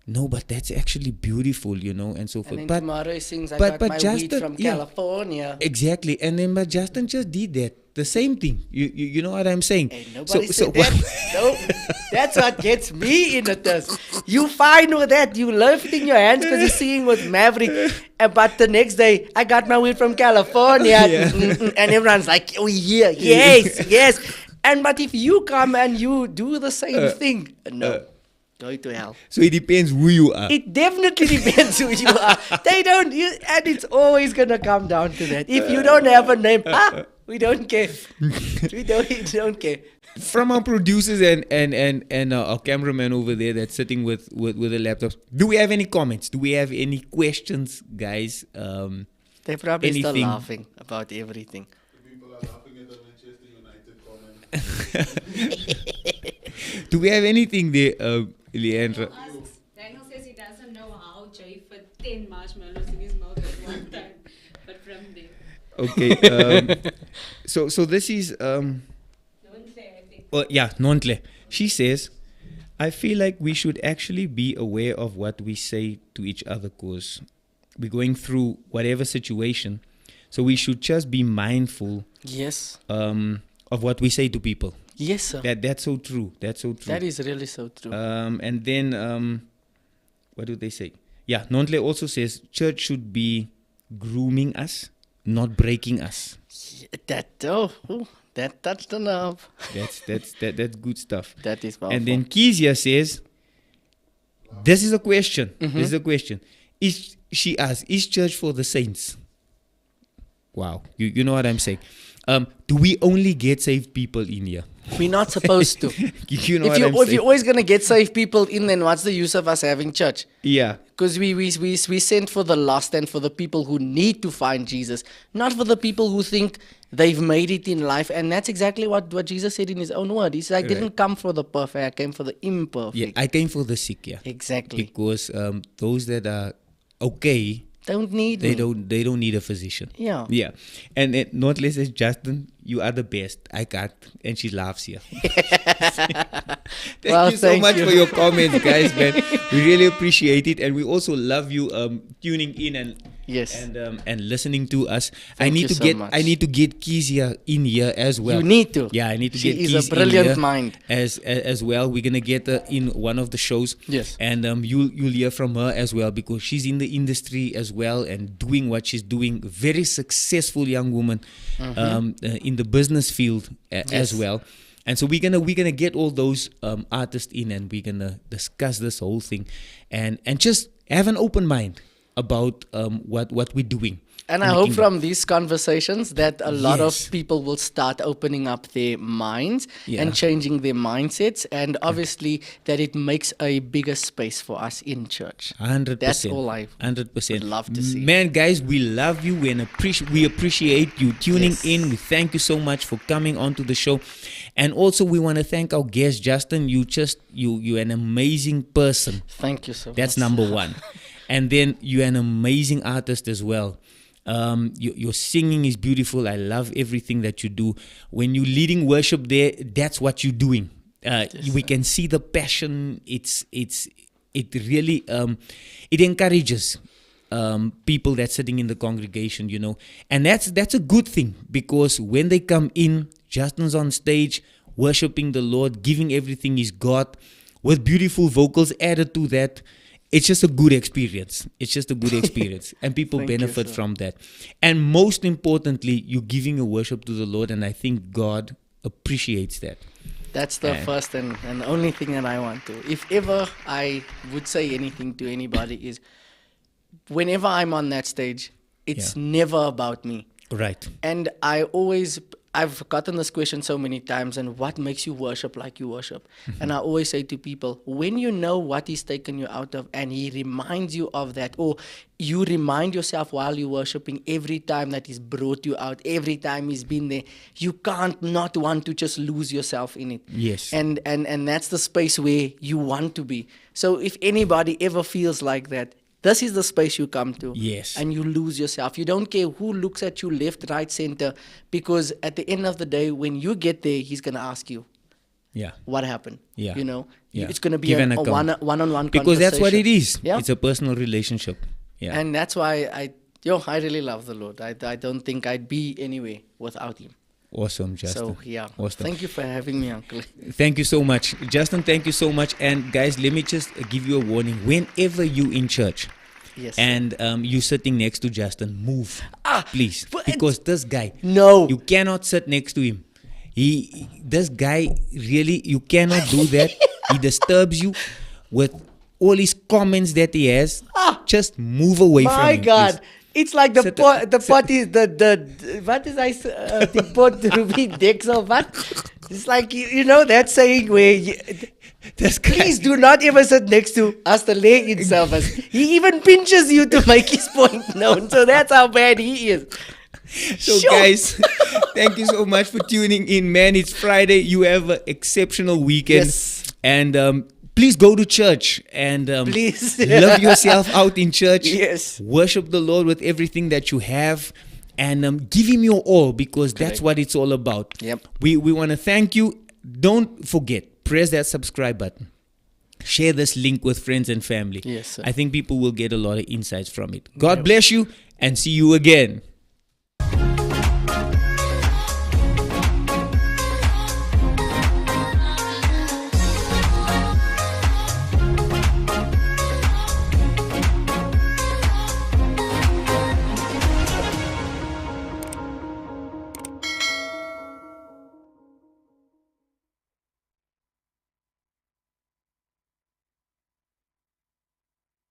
no, but that's actually beautiful, you know, and so forth. And then But tomorrow he sings, I but got my weed Justin- from yeah. California. exactly, and then but Justin just did that, the same thing. You know what I'm saying? Hey, nobody said that. No, that's what gets me in this. You fine with that. You lifting your hands because you're singing with Maverick. But the next day, I got my weed from California. Yeah. And everyone's like, oh yeah, yes. And but if you come and you do the same thing, no. Go to hell. So it depends who you are. It definitely depends who you are. They don't, and it's always gonna come down to that. If you don't have a name, we don't care. we don't care. From our producers and our cameraman over there that's sitting with the laptops, do we have any comments? Do we have any questions, guys? They're probably Anything. still laughing about everything. People are laughing at the Manchester United comment. Do we have anything there, Leandra? Daniel says he doesn't know how Jay fit 10 marshmallows in his mouth at one time, but from there. Okay. So this is No one say, I think. Nontle. She says, I feel like we should actually be aware of what we say to each other, because we're going through whatever situation. So we should just be mindful Yes. of what we say to people. Yes, sir. That's so true. That's so true. That is really so true. And then, what do they say? Yeah, Nontle also says church should be grooming us, not breaking us. That touched the nerve. That's good stuff. That is powerful. And then Kezia says, this is a question. This is a question. She asks, is church for the saints? Wow. You know what I'm saying? Do we only get saved people in here? We're not supposed to. You know if what I'm you're saying? always gonna get saved people in, then what's the use of us having church? Yeah. Because we sent for the lost and for the people who need to find Jesus, not for the people who think they've made it in life. And that's exactly what Jesus said in his own word. He said, I didn't come for the perfect, I came for the imperfect. Yeah, I came for the sick, yeah. Exactly. Because those that are okay, Don't need they me. don't need a physician. Yeah. Yeah. And not less as Justin, you are the best. I can't. And she laughs here. Thank you so much for your comments, guys, man. We really appreciate it. And we also love you tuning in and Yes. and listening to us. Thank you so much. I need to get Kezia in here as well. You need to. Yeah, I need to She get is Keys a brilliant in here mind. as well. We're gonna get her in one of the shows. Yes. And you'll hear from her as well, because she's in the industry as well and doing what she's doing. Very successful young woman in the business field as well. And so we're gonna get all those artists in, and we're gonna discuss this whole thing, and just have an open mind about what we're doing. And in I the hope kingdom. from these conversations that a lot Yes. of people will start opening up their minds Yeah. and changing their mindsets, and obviously that it makes a bigger space for us in church. 100%. That's all I 100%. would love to see. Man, guys, we love you. We appreciate you tuning Yes. in. We thank you so much for coming onto the show. And also, we want to thank our guest, Justin. You're an amazing person. Thank you so much. That's number one. And then you're an amazing artist as well. Your singing is beautiful. I love everything that you do. When you're leading worship there, that's what you're doing. We can see the passion. It really it encourages people that's sitting in the congregation, and that's a good thing, because when they come in, Justin's on stage worshiping the Lord, giving everything he's got, with beautiful vocals added to that. It's just a good experience. And people Thank you, benefit sir. from that. And most importantly, you're giving a worship to the Lord, and I think God appreciates that. That's the first and only thing that I want to. If ever I would say anything to anybody is, whenever I'm on that stage, it's never about me. Right. And I've gotten this question so many times, and what makes you worship like you worship? And I always say to people, when you know what he's taken you out of, and he reminds you of that, or you remind yourself while you're worshiping every time that he's brought you out, every time he's been there, you can't not want to just lose yourself in it. Yes. And that's the space where you want to be. So if anybody ever feels like that, this is the space you come to. Yes. And you lose yourself. You don't care who looks at you left, right, center, because at the end of the day, when you get there, he's going to ask you, Yeah. what happened? Yeah. Yeah. It's going to be Give a an account. one-on-one Because that's what it is. Yeah. It's a personal relationship. Yeah. And that's why I really love the Lord. I don't think I'd be anywhere without him. Awesome, Justin. So, yeah. Awesome. Thank you for having me, Uncle. Thank you so much. Justin, thank you so much. And guys, let me just give you a warning. Whenever you in church, Yes. and you sitting next to Justin, move, please, because this guy, No. you cannot sit next to him. This guy really, you cannot do that. He disturbs you with all his comments that he has. Just move away from My him. God. please. It's like the Sit- pot is the what is the pot to be decks or what? It's like that saying where This guy, please do not ever sit next to us the lay in service. He even pinches you to make his point known. So that's how bad he is. so Sure. guys, thank you so much for tuning in, man. It's Friday. You have an exceptional weekend. Yes. And please go to church and Please. love yourself out in church. Yes. Worship the Lord with everything that you have, and give him your all, because that's Correct. what it's all about. Yep. We want to thank you. Don't forget, press that subscribe button. Share this link with friends and family. Yes, sir. I think people will get a lot of insights from it. God bless you, and see you again.